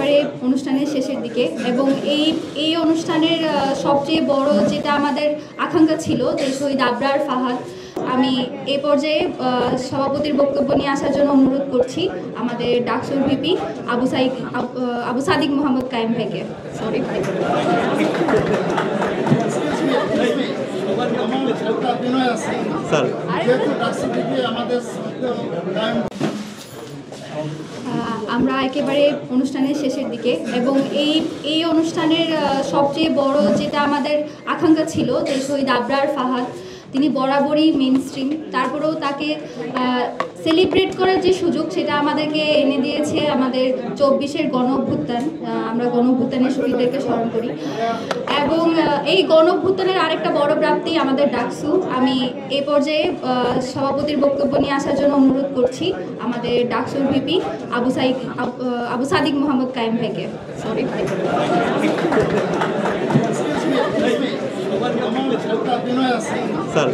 একেবারে অনুষ্ঠানের শেষের দিকে এবং এই অনুষ্ঠানের সবচেয়ে বড় যেটা আমাদের আকাঙ্ক্ষা ছিল যে শহীদ আবরার ফাহাদ। আমি এই পর্যায়ে সভাপতির বক্তব্য নিয়ে আসার জন্য অনুরোধ করছি আমাদের ডাকসুর ভিপি আবু সাদিক মোহাম্মদ কায়েম ভাইকে। সরি ভাই। আমরা একেবারে অনুষ্ঠানের শেষের দিকে এবং এই অনুষ্ঠানের সবচেয়ে বড় যেটা আমাদের আকাঙ্ক্ষা ছিল যে শহীদ আবরার ফাহাদ তিনি বরাবরই মেইন স্ট্রিম, তারপরেও তাকে সেলিব্রেট করার যে সুযোগ সেটা আমাদেরকে এনে দিয়েছে আমাদের 24-এর গণ অভ্যুত্থান। আমরা গণ অভ্যুত্থানের শহীদদেরকে স্মরণ করি এবং এই গণ অভ্যুত্থানের আরেকটা বড় প্রাপ্তি আমাদের ডাকসু। আমি এই পর্যায়ে সভাপতির বক্তব্য নিয়ে আসার জন্য অনুরোধ করছি আমাদের ডাকসুর ভিপি আবু সাদিক মোহাম্মদ কায়েম ভাইকে। সরি ভাই। স্যার